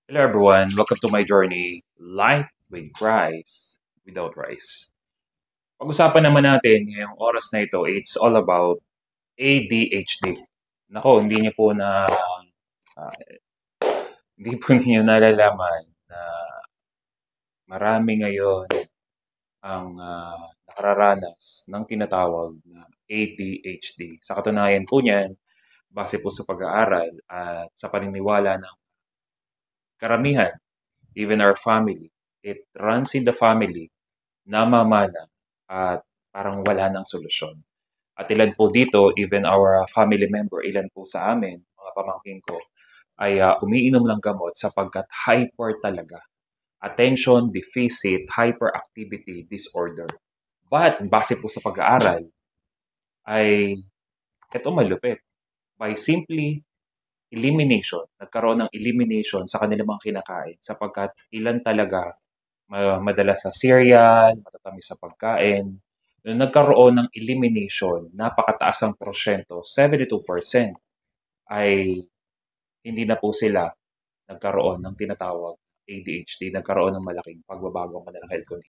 Hello everyone, welcome to my journey, Life with Rice, Without Rice. Pag-usapan naman natin ngayong oras na ito, it's all about ADHD. Nako, ah, hindi po ninyo nalalaman na marami ngayon ang nakararanas ng tinatawag na ADHD. Sa katunayan po niyan, base po sa pag-aaral at sa paniniwala ng karamihan, even our family, it runs in the family, namamana, at parang wala ng solusyon. At ilan po dito, even our family member, ilan po sa amin, mga pamangkin ko, ay umiinom ng gamot sapagkat hyper talaga. Attention deficit hyperactivity disorder. But base po sa pag-aaral, ay ito malupit. By simply elimination, nagkaroon ng elimination sa kanilang mga kinakain sapagkat ilan talaga madalas sa cereal, matatamis sa pagkain. Nung nagkaroon ng elimination, napakataas ang porsyento, 72% ay hindi na po sila nagkaroon ng tinatawag ADHD, nagkaroon ng malaking pagbabago ang kanilang health condition.